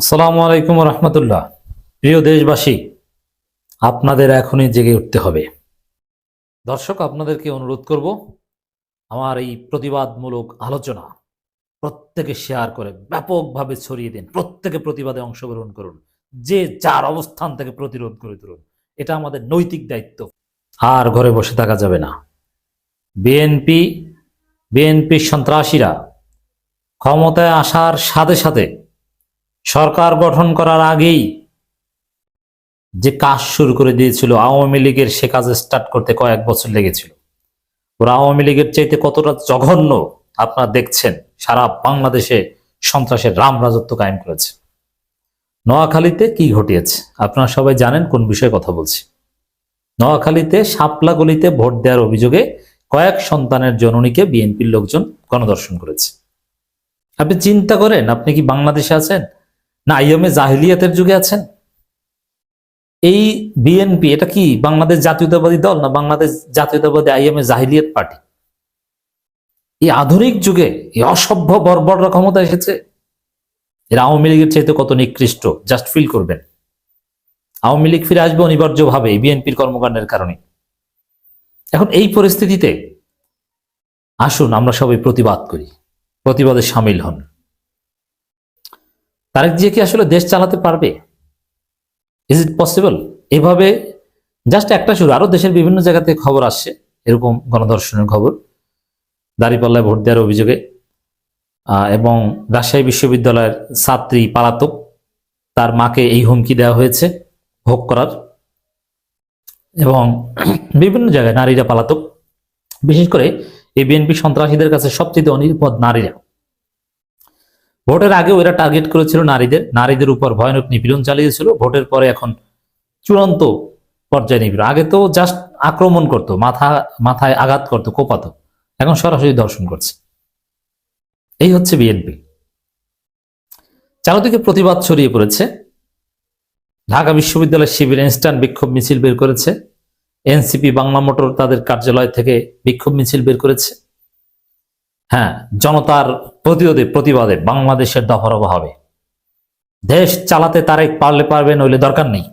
আসসালামু আলাইকুম রহমতুল্লাহ। প্রিয় দেশবাসী, আপনাদের এখনই জেগে উঠতে হবে। দর্শক, আপনাদেরকে অনুরোধ করব, আমার এই প্রতিবাদমূলক আলোচনা প্রত্যেকে শেয়ার করে ব্যাপকভাবে ছড়িয়ে দিন। প্রত্যেকে প্রতিবাদে অংশগ্রহণ করুন, যে যার অবস্থান থেকে প্রতিরোধ করে তুলুন। এটা আমাদের নৈতিক দায়িত্ব। আর ঘরে বসে থাকা যাবে না। বিএনপি বিএনপি সন্ত্রাসীরা ক্ষমতায় আসার সাথে সাথে সরকার গঠন করার আগেই যে কাজ শুরু করে দিয়েছিল, আওয়ামী লীগের সে কাজ স্টার্ট করতে কয়েক বছর লেগেছিল। ওরা আওয়ামী লীগের চাইতে কতটা জঘন্য আপনারা দেখছেন। সারা বাংলাদেশে সন্ত্রাসের রাম রাজত্ব কায়েম করেছে। নোয়াখালীতে কি ঘটিয়েছে আপনারা সবাই জানেন কোন বিষয়ে কথা বলছি। নোয়াখালীতে শাপলা গলিতে ভোট দেওয়ার অভিযোগে কয়েক সন্তানের জননীকে বিএনপির লোকজন গণধর্ষণ করেছে। আপনি চিন্তা করেন, আপনি কি বাংলাদেশে আছেন না আইএমএ জাহিলিয়াতের যুগে আছেন? এই বিএনপি এটা কি বাংলাদেশ জাতীয়তাবাদী দল না বাংলাদেশ জাতীয়তাবাদী আইএমএ জাহিলিয়াত পার্টি? এই আধুনিক যুগে এই অসভ্য বর্বররা ক্ষমতা এসেছে। এরা আওয়ামী লীগের চাইতে কত নিকৃষ্ট জাস্ট ফিল করবেন। আওয়ামী লীগ ফিরে আসবে অনিবার্যভাবে বিএনপির কর্মকাণ্ডের কারণে। এখন এই পরিস্থিতিতে আসুন আমরা সবাই প্রতিবাদ করি, প্রতিবাদে সামিল হন। তারেক জিয়া কি আসলে দেশ চালাতে পারবে? Is it possible? এভাবে জাস্ট একটা শুরু, আরো দেশের বিভিন্ন জায়গা থেকে খবর আসছে এরকম গণধর্ষণের খবর, দাঁড়িপাল্লায় ভোট দেওয়ার অভিযোগে। এবং রাজশাহী বিশ্ববিদ্যালয়ের ছাত্রী পলাতক, তার মাকে এই হুমকি দেওয়া হয়েছে ভোগ করার। এবং বিভিন্ন জায়গায় নারীরা পলাতক। বিশেষ করে এই বিএনপি সন্ত্রাসীদের কাছে সবচেয়ে অনিরাপদ নারীরা। ভোটের আগেও এরা টার্গেট করেছিল নারীদের উপর ভয়ানক নিপীড়ন চালিয়েছিল। ভোটের পরে এখন চূড়ান্ত পর্যায়ে নিপীড়ন। আগে তো জাস্ট আক্রমণ করতো, মাথায় আঘাত করতো, কোপাতো, এখন সরাসরি ধর্ষণ করছে। এই হচ্ছে বিএনপি। চারদিকে প্রতিবাদ ছড়িয়ে পড়েছে। ঢাকা বিশ্ববিদ্যালয় শিবির ইনস্ট্যান্ট বিক্ষোভ মিছিল বের করেছে। এনসিপি বাংলা মোটর তাদের কার্যালয় থেকে বিক্ষোভ মিছিল বের করেছে। হ্যাঁ, জনতার প্রতিবাদে বাংলাদেশের দফারফা হবে। দেশ চালাতে তারেক পারলে পারবে, নইলে দরকার নেই।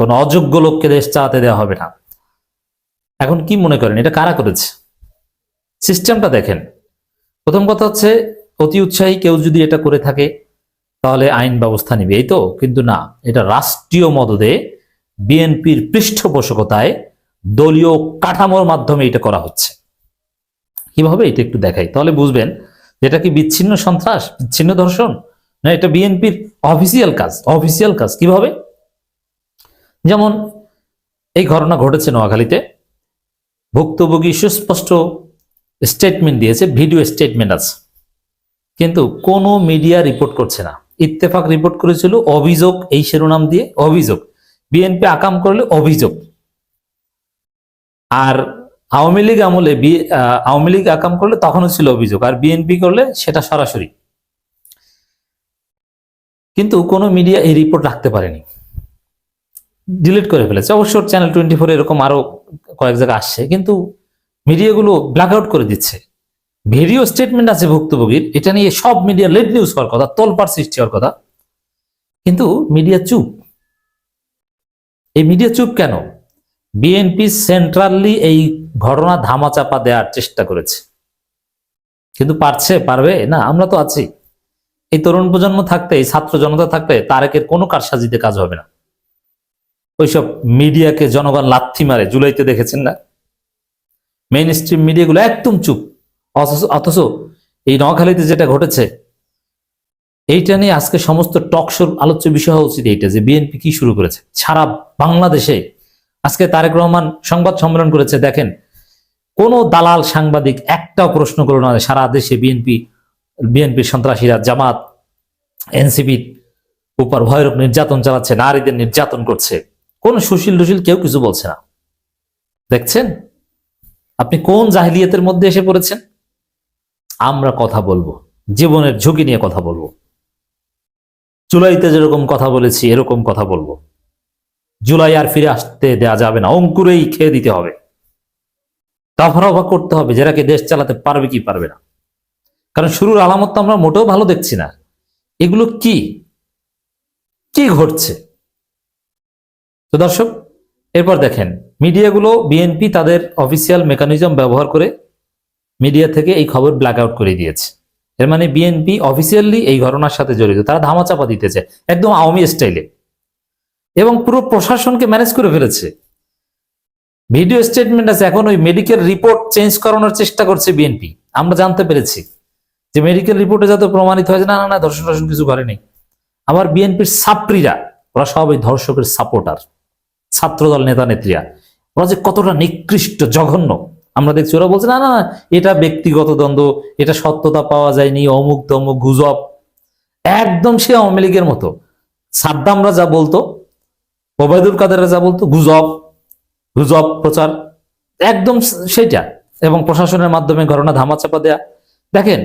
কোন অযোগ্য লোককে দেশ চালাতে দেওয়া হবে না। এখন কি মনে করেন এটা কারা করেছে? সিস্টেমটা দেখেন। প্রথম কথা হচ্ছে, অতি উৎসাহী কেউ যদি এটা করে থাকে তাহলে আইন ব্যবস্থা নিবে, এই তো। কিন্তু না, এটা রাষ্ট্রীয় মদদে বিএনপির পৃষ্ঠপোষকতায় দলীয় কাঠামোর মাধ্যমে এটা করা হচ্ছে। কিভাবে এটা একটু দেখাই, তাহলে বুঝবেন যেটা কি বিচ্ছিন্ন সন্ত্রাস, বিচ্ছিন্ন ধর্ষণ, না এটা বিএনপির অফিসিয়াল কাজ। কিভাবে? যেমন এই ঘটনা ঘটেছে নোয়াখালীতে। ভুক্তভোগী সুস্পষ্ট স্টেটমেন্ট দিয়েছে, ভিডিও স্টেটমেন্ট আছে, কিন্তু কোনো মিডিয়া রিপোর্ট করছে না। ইত্তেফাক রিপোর্ট করেছিল অভিযোগ, এই শিরোনাম দিয়ে, অভিযোগ। বিএনপি আকাম করলে অভিযোগ, আর আওয়ামী লীগ আকাম করলে তখনও ছিল অভিযোগ, আর বিএনপি করলে সেটা সরাসরি। কিন্তু কোনো মিডিয়া এই রিপোর্ট রাখতে পারেনি, ডিলিট করে ফেলেছে। অবশ্য চ্যানেল 24 এরকম আরো কয়েক জায়গায় আসছে, কিন্তু মিডিয়াগুলো ব্ল্যাক আউট করে দিচ্ছে। ভিডিও স্টেটমেন্ট আছে ভুক্তভোগীর, এটা নিয়ে সব মিডিয়া লেট নিউজ হওয়ার কথা, তোলপাড় সৃষ্টি হওয়ার কথা, কিন্তু মিডিয়া চুপ। এই মিডিয়া চুপ কেন? বিএনপি সেন্ট্রালি এই ঘটনা ধামাচাপা দেওয়ার চেষ্টা করেছে, কিন্তু পারবে না। আমরা তো আছি। এই তরুণ প্রজন্ম থাকতে, এই ছাত্র জনতা থাকতে তারেকের কোনো কারসাজিতে কাজ হবে না। ওইসব মিডিয়াকে জনগণ লাথি মারে, জুলাইতে দেখেছেন না? মেইন স্ট্রিম মিডিয়াগুলো একদম চুপ। অথচ এই নোয়াখালীতে যেটা ঘটেছে, এইটা নিয়ে আজকে সমস্ত টকশোর আলোচ্য বিষয় হওয়া উচিত এইটা, যে বিএনপি কি শুরু করেছে সারা বাংলাদেশে। আজকে তারেক রহমান সংবাদ সম্মেলন করেছে, দেখেন কোন দালাল সাংবাদিক একটাও প্রশ্ন করলো না সারা দেশে বিএনপির সন্ত্রাসীরা, জামাত, এনসিপির উপর ভয়ানক নির্যাতন চালাচ্ছে, নারীদের নির্যাতন করছে। কোন সুশীল কেউ কিছু বলছে না। দেখছেন আপনি কোন জাহিলিয়াতের মধ্যে এসে পড়েছেন? আমরা কথা বলবো, জীবনের ঝুঁকি নিয়ে কথা বলবো। জুলাইতে যেরকম কথা বলেছি এরকম কথা বলবো। জুলাই আর ফিরে আসতে দেওয়া যাবে না, অঙ্কুরেই খেয়ে দিতে হবে। দফারফা করতে হবে, যারাকে দেশ চালাতে পারবে কি পারবে না। কারণ শুরুর আলামত তো আমরা মোটেও ভালো দেখছি না। এগুলো কি? কি ঘটছে। তো দর্শক, এরপর দেখেন মিডিয়াগুলো, বিএনপি তাদের অফিসিয়াল মেকানিজম ব্যবহার করে মিডিয়া থেকে এই খবর ব্ল্যাক আউট করে দিয়েছে। এর মানে বিএনপি অফিসিয়ালি এই ঘটনার সাথে জড়িত, তারা ধামাচাপা দিতেছে একদম আওয়ামী স্টাইলে, এবং পুরো প্রশাসনকে ম্যানেজ করে ফেলেছে। ভিডিও স্টেটমেন্ট আছে, এখন ওই মেডিকেল রিপোর্ট চেঞ্জ করানোর চেষ্টা করছে বিএনপি। আমরা জানতে পেরেছি যে মেডিকেল রিপোর্টে যাতে প্রমাণিত হয় যে না না না ধর্ষণ টর্ষণ কিছু করেনি। আবার বিএনপির ছাত্রীরা, ওরা সব ওই ধর্ষকের সাপোর্টার, ছাত্রদল নেতা নেত্রীরা, ওরা যে কতটা নিকৃষ্ট জঘন্য আমরা দেখছি। ওরা বলছে না না না এটা ব্যক্তিগত দ্বন্দ্ব, এটা সত্যতা পাওয়া যায়নি, অমুক তমুক গুজব। একদম সে আওয়ামী লীগের মতো সাদ্দামরা যা বলতো, ওবায়দুল কাদেররা যা বলতো, গুজব গুজব প্রচার, একদম সেটা, এবং প্রশাসনের মাধ্যমে ঘটনা ধামাচাপা দেয়া। দেখেন,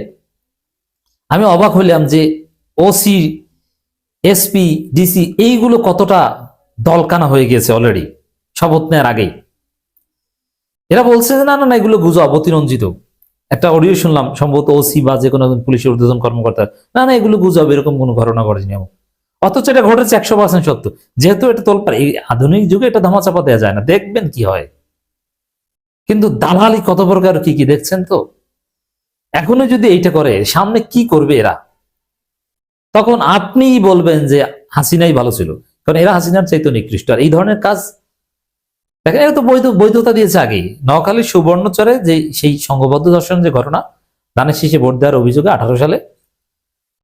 আমি অবাক হইলাম যে ওসি, এসপি, ডিসি এইগুলো কতটা দলকানা হয়ে গেছে অলরেডি শপথ নেওয়ার আগেই। এরা বলছে যে না না না এগুলো গুজব, অতিরঞ্জিত। একটা অডিও শুনলাম, সম্ভবত ওসি বা যে কোনো পুলিশের ঊর্ধ্বতন কর্মকর্তা, না না এগুলো গুজব, এরকম কোনো ঘটনা ঘটেনি। অথচ এটা ঘটেছে 100% সত্য। যেহেতু এটা তোলপাড়, এই আধুনিক যুগে এটা ধামাচাপা দেওয়া যায় না, দেখবেন কি হয়। কিন্তু দালালি কত প্রকার কি কি দেখছেন তো। এখনো যদি এইটা করে, সামনে কি করবে এরা? তখন আপনিই বলবেন যে হাসিনাই ভালো ছিল, কারণ এরা হাসিনার চাইতে নিকৃষ্ট। আর এই ধরনের কাজ দেখেন, এরা তো বৈধতা দিয়েছে আগেই। নোয়াখালীর সুবর্ণচরে যে সেই সংঘবদ্ধ ধর্ষণ যে ঘটনা, ধানের শীষে ভোট দেওয়ার অভিযোগে 18 সালে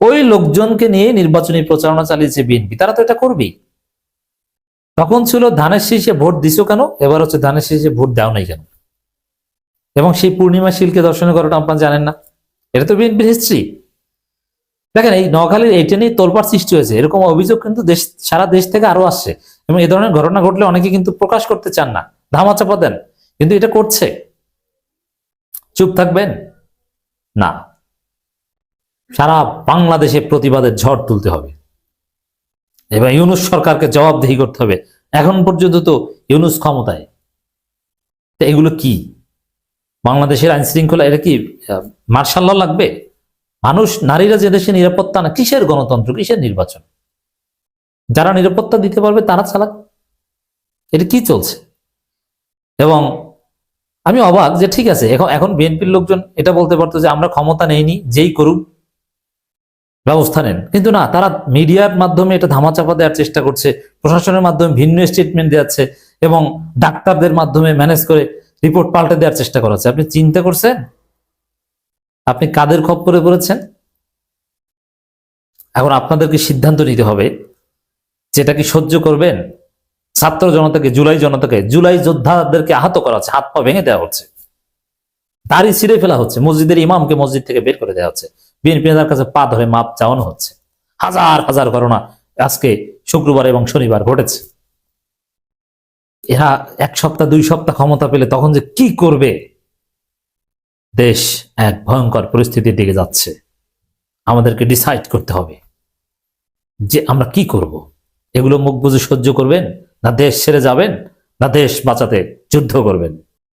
ওই লোকজনকে নিয়ে নির্বাচনী প্রচারণা চালিয়েছে বিএনপি। তারা তো এটা করবেই। তখন ছিল ধানের শীষে ভোট দিছো কেন, এবার হচ্ছে ধানের শীষে ভোট দাও নাই কেন। এবং সেই পূর্ণিমা শীলকে দর্শনের ঘটনা আপনারা জানেন না, এটা তো বিএনপির হিস্ট্রি। দেখেন, এই নোয়াখালীর এইটা নিয়ে তোলপাড় সৃষ্টি হয়েছে, এরকম অভিযোগ কিন্তু সারা দেশ থেকে আরো আসছে। এবং এই ধরনের ঘটনা ঘটলে অনেকে কিন্তু প্রকাশ করতে চান না, ধামাচাপা দেন, কিন্তু এটা করছে। চুপ থাকবেন না, সারা বাংলাদেশে প্রতিবাদের ঝড় তুলতে হবে এবং ইউনূস সরকারকে জবাবদিহি করতে হবে। এখন পর্যন্ত তো ইউনূস ক্ষমতায়, এগুলো কি বাংলাদেশের আইন শৃঙ্খলা? এটা কি মার্শাল ল লাগবে? মানুষ, নারীরা যে দেশে নিরাপত্তা না, কিসের গণতন্ত্র, কিসের নির্বাচন? যারা নিরাপত্তা দিতে পারবে তারা চালাক। এটা কি চলছে? এবং আমি অবাক যে ঠিক আছে, এখন বিএনপির লোকজন এটা বলতে পারতো যে আমরা ক্ষমতা নেইনি, যেই করুক ব্যবস্থা নেন, কিন্তু না, তারা মিডিয়ার মাধ্যমে এটা ধামাচাপা দেওয়ার চেষ্টা করছে, প্রশাসনের মাধ্যমে ভিন্ন স্টেটমেন্ট দেওয়াচ্ছে, এবং ডাক্তারদের মাধ্যমে ম্যানেজ করে রিপোর্ট পাল্টে দেওয়ার চেষ্টা করা হচ্ছে। আপনি চিন্তা করছেন আপনি কাদের খপ্পরে পড়েছেন? এখন আপনাদেরকে সিদ্ধান্ত নিতে হবে, যেটা কি সহ্য করবেন? ছাত্র জনতাকে, জুলাই যোদ্ধাদেরকে আহত করা হচ্ছে, হাত পা ভেঙে দেওয়া হচ্ছে, দাড়ি ছিঁড়ে ফেলা হচ্ছে, মসজিদের ইমামকে মসজিদ থেকে বের করে দেওয়া হচ্ছে, বিএনপি নেতার কাছে পা ধরে মাপ চাওয়ানো হচ্ছে। হাজার হাজার ঘটনা আজকে শুক্রবার এবং শনিবার ঘটেছে। এরা 1 সপ্তাহ 2 সপ্তাহ ক্ষমতা পেলে তখন যে কি করবে, দেশ এক ভয়ঙ্কর পরিস্থিতির দিকে যাচ্ছে। আমাদেরকে ডিসাইড করতে হবে যে আমরা কি করব। এগুলো মুখ বুজে সহ্য করবেন, না দেশ ছেড়ে যাবেন, না দেশ বাঁচাতে যুদ্ধ করবেন?